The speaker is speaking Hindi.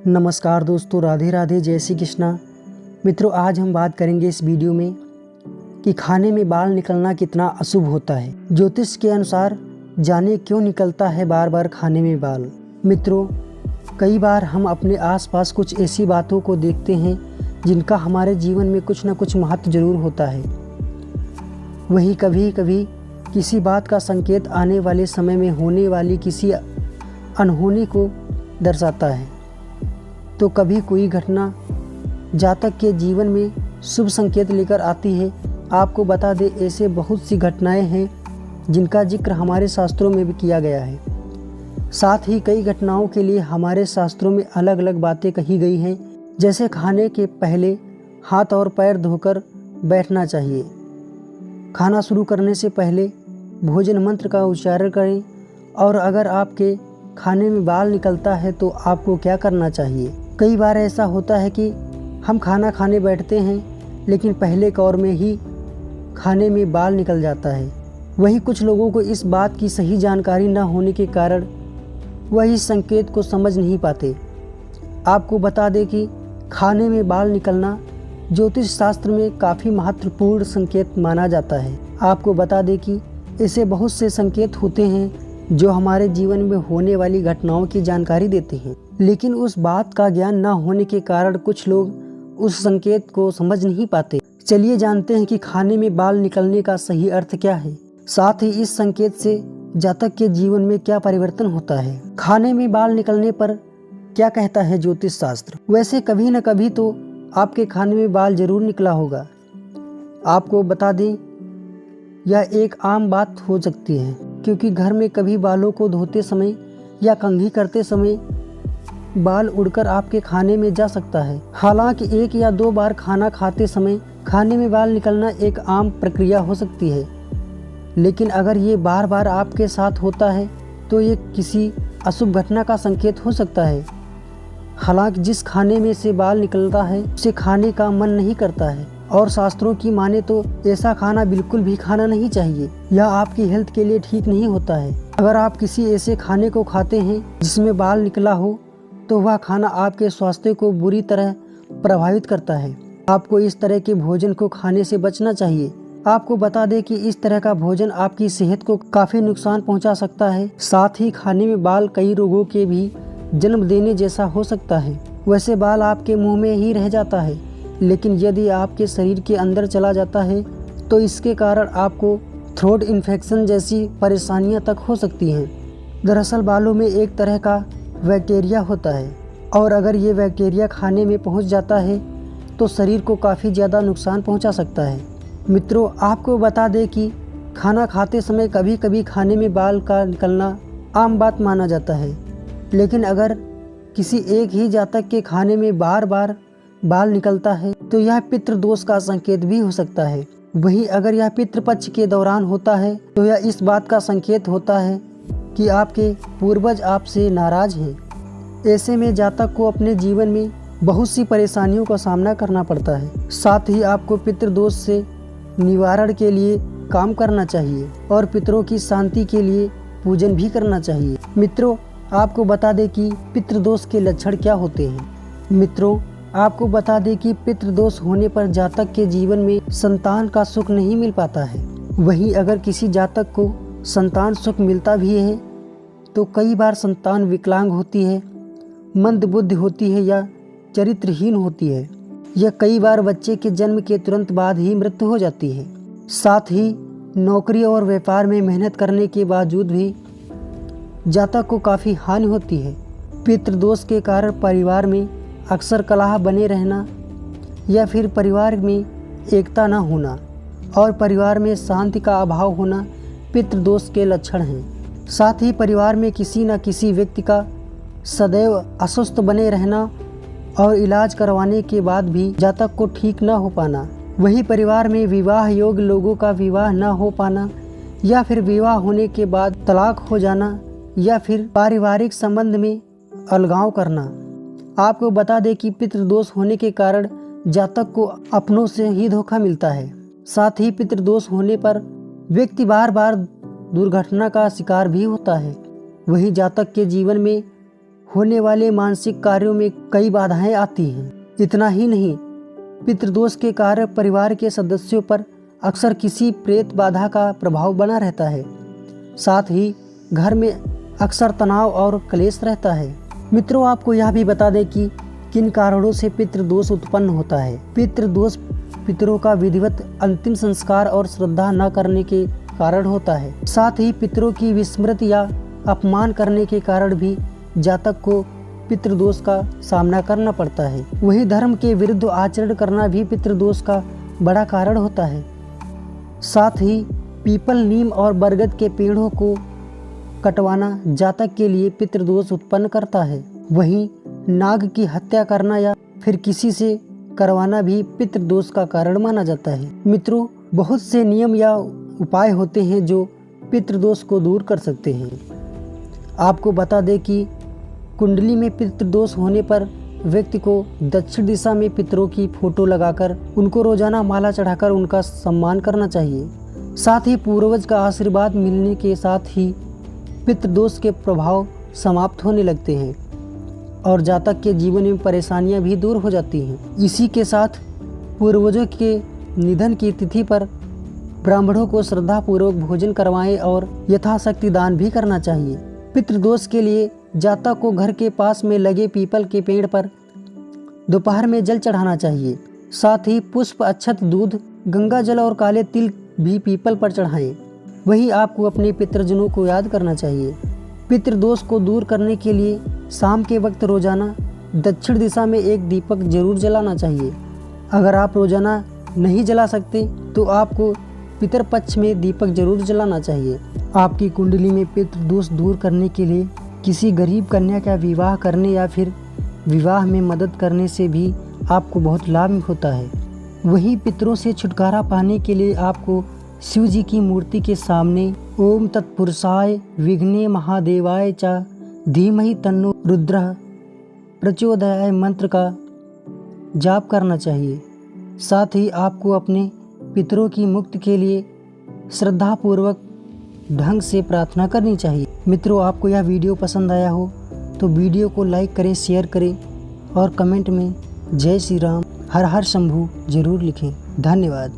नमस्कार दोस्तों, राधे राधे, जय श्री कृष्णा। मित्रों, आज हम बात करेंगे इस वीडियो में कि खाने में बाल निकलना कितना अशुभ होता है। ज्योतिष के अनुसार जाने क्यों निकलता है बार बार खाने में बाल। मित्रों, कई बार हम अपने आसपास कुछ ऐसी बातों को देखते हैं जिनका हमारे जीवन में कुछ न कुछ महत्व जरूर होता है। वहीं कभी कभी किसी बात का संकेत आने वाले समय में होने वाली किसी अनहोनी को दर्शाता है। तो कभी कोई घटना जातक के जीवन में शुभ संकेत लेकर आती है। आपको बता दें, ऐसे बहुत सी घटनाएं हैं जिनका जिक्र हमारे शास्त्रों में भी किया गया है। साथ ही कई घटनाओं के लिए हमारे शास्त्रों में अलग अलग बातें कही गई हैं, जैसे खाने के पहले हाथ और पैर धोकर बैठना चाहिए, खाना शुरू करने से पहले भोजन मंत्र का उच्चारण करें, और अगर आपके खाने में बाल निकलता है तो आपको क्या करना चाहिए। कई बार ऐसा होता है कि हम खाना खाने बैठते हैं लेकिन पहले कौर में ही खाने में बाल निकल जाता है। वहीं कुछ लोगों को इस बात की सही जानकारी न होने के कारण वह इस संकेत को समझ नहीं पाते। आपको बता दें कि खाने में बाल निकलना ज्योतिष शास्त्र में काफ़ी महत्वपूर्ण संकेत माना जाता है। आपको बता दें कि ऐसे बहुत से संकेत होते हैं जो हमारे जीवन में होने वाली घटनाओं की जानकारी देते हैं, लेकिन उस बात का ज्ञान न होने के कारण कुछ लोग उस संकेत को समझ नहीं पाते। चलिए जानते हैं कि खाने में बाल निकलने का सही अर्थ क्या है, साथ ही इस संकेत से जातक के जीवन में क्या परिवर्तन होता है। खाने में बाल निकलने पर क्या कहता है ज्योतिष शास्त्र। वैसे कभी न कभी तो आपके खाने में बाल जरूर निकला होगा। आपको बता दें, यह एक आम बात हो सकती है, क्योंकि घर में कभी बालों को धोते समय या कंघी करते समय बाल उड़कर आपके खाने में जा सकता है। हालांकि एक या दो बार खाना खाते समय खाने में बाल निकलना एक आम प्रक्रिया हो सकती है, लेकिन अगर ये बार बार आपके साथ होता है तो ये किसी अशुभ घटना का संकेत हो सकता है। हालांकि जिस खाने में से बाल निकलता है उसे खाने का मन नहीं करता है, और शास्त्रों की माने तो ऐसा खाना बिल्कुल भी खाना नहीं चाहिए। यह आपकी हेल्थ के लिए ठीक नहीं होता है। अगर आप किसी ऐसे खाने को खाते हैं जिसमें बाल निकला हो तो वह खाना आपके स्वास्थ्य को बुरी तरह प्रभावित करता है। आपको इस तरह के भोजन को खाने से बचना चाहिए। आपको बता दें कि इस तरह का भोजन आपकी सेहत को काफ़ी नुकसान पहुंचा सकता है। साथ ही खाने में बाल कई रोगों के भी जन्म देने जैसा हो सकता है। वैसे बाल आपके मुंह में ही रह जाता है, लेकिन यदि आपके शरीर के अंदर चला जाता है तो इसके कारण आपको थ्रोट इन्फेक्शन जैसी परेशानियां तक हो सकती हैं। दरअसल बालों में एक तरह का बैक्टीरिया होता है, और अगर ये बैक्टीरिया खाने में पहुंच जाता है तो शरीर को काफ़ी ज़्यादा नुकसान पहुंचा सकता है। मित्रों, आपको बता दें कि खाना खाते समय कभी कभी खाने में बाल का निकलना आम बात माना जाता है, लेकिन अगर किसी एक ही जातक के खाने में बार बार बाल निकलता है तो यह पितृदोष का संकेत भी हो सकता है। वहीं अगर यह पितृपक्ष के दौरान होता है तो यह इस बात का संकेत होता है कि आपके पूर्वज आपसे नाराज हैं। ऐसे में जातक को अपने जीवन में बहुत सी परेशानियों का सामना करना पड़ता है। साथ ही आपको पितृदोष से निवारण के लिए काम करना चाहिए और पितरों की शांति के लिए पूजन भी करना चाहिए। मित्रों, आपको बता दें कि पितृदोष के लक्षण क्या होते हैं। मित्रों, आपको बता दें कि पितृदोष होने पर जातक के जीवन में संतान का सुख नहीं मिल पाता है। वहीं अगर किसी जातक को संतान सुख मिलता भी है तो कई बार संतान विकलांग होती है, मंद बुद्धि होती है या चरित्रहीन होती है, या कई बार बच्चे के जन्म के तुरंत बाद ही मृत्यु हो जाती है। साथ ही नौकरी और व्यापार में मेहनत करने के बावजूद भी जातक को काफ़ी हानि होती है। पितृदोष के कारण परिवार में अक्सर कलह बने रहना, या फिर परिवार में एकता न होना और परिवार में शांति का अभाव होना पितृदोष के लक्षण हैं। साथ ही परिवार में किसी न किसी व्यक्ति का सदैव अस्वस्थ बने रहना और इलाज करवाने के बाद भी जातक को ठीक न हो पाना। वहीं परिवार में विवाह योग्य लोगों का विवाह न हो पाना, या फिर विवाह होने के बाद तलाक हो जाना, या फिर पारिवारिक संबंध में अलगाव करना। आपको बता दें कि पितृदोष होने के कारण जातक को अपनों से ही धोखा मिलता है। साथ ही पितृदोष होने पर व्यक्ति बार बार दुर्घटना का शिकार भी होता है। वहीं जातक के जीवन में होने वाले मानसिक कार्यों में कई बाधाएं आती हैं। इतना ही नहीं, पितृदोष के कारण परिवार के सदस्यों पर अक्सर किसी प्रेत बाधा का प्रभाव बना रहता है। साथ ही घर में अक्सर तनाव और क्लेश रहता है। मित्रों, आपको यह भी बता दें कि किन कारणों से पितृदोष उत्पन्न होता है। पितृदोष पितरों का विधिवत अंतिम संस्कार और श्रद्धा न करने के कारण होता है। साथ ही पितरों की विस्मृति या अपमान करने के कारण भी जातक को पितृदोष का सामना करना पड़ता है। वही धर्म के विरुद्ध आचरण करना भी पितृदोष का बड़ा कारण होता है। साथ ही पीपल, नीम और बरगद के पेड़ों को कटवाना जातक के लिए पितृदोष उत्पन्न करता है। वहीं नाग की हत्या करना या फिर किसी से करवाना भी पितृदोष का कारण माना जाता है। मित्रों, बहुत से नियम या उपाय होते हैं जो पितृदोष को दूर कर सकते हैं। आपको बता दें कि कुंडली में पितृदोष होने पर व्यक्ति को दक्षिण दिशा में पितरों की फोटो लगाकर उनको रोजाना माला चढ़ाकर उनका सम्मान करना चाहिए। साथ ही पूर्वज का आशीर्वाद मिलने के साथ ही पितृदोष के प्रभाव समाप्त होने लगते हैं और जातक के जीवन में परेशानियां भी दूर हो जाती हैं। इसी के साथ पूर्वजों के निधन की तिथि पर ब्राह्मणों को श्रद्धापूर्वक भोजन करवाएं और यथाशक्ति दान भी करना चाहिए। पितृदोष के लिए जातक को घर के पास में लगे पीपल के पेड़ पर दोपहर में जल चढ़ाना चाहिए। साथ ही पुष्प, अक्षत, दूध, गंगा जल और काले तिल भी पीपल पर चढ़ाएं। वहीं आपको अपने पितृजनों को याद करना चाहिए। पितृदोष को दूर करने के लिए शाम के वक्त रोजाना दक्षिण दिशा में एक दीपक जरूर जलाना चाहिए। अगर आप रोजाना नहीं जला सकते तो आपको पितृपक्ष में दीपक जरूर जलाना चाहिए। आपकी कुंडली में पितृदोष दूर करने के लिए किसी गरीब कन्या का विवाह करने या फिर विवाह में मदद करने से भी आपको बहुत लाभ होता है। वहीं पितरों से छुटकारा पाने के लिए आपको शिव जी की मूर्ति के सामने ओम तत्पुरुषाय विघ्ने महादेवाय च धीमहि तन्नो रुद्रः प्रचोदयाय मंत्र का जाप करना चाहिए। साथ ही आपको अपने पितरों की मुक्ति के लिए श्रद्धापूर्वक ढंग से प्रार्थना करनी चाहिए। मित्रों, आपको यह वीडियो पसंद आया हो तो वीडियो को लाइक करें, शेयर करें और कमेंट में जय श्री राम, हर हर शंभू जरूर लिखें। धन्यवाद।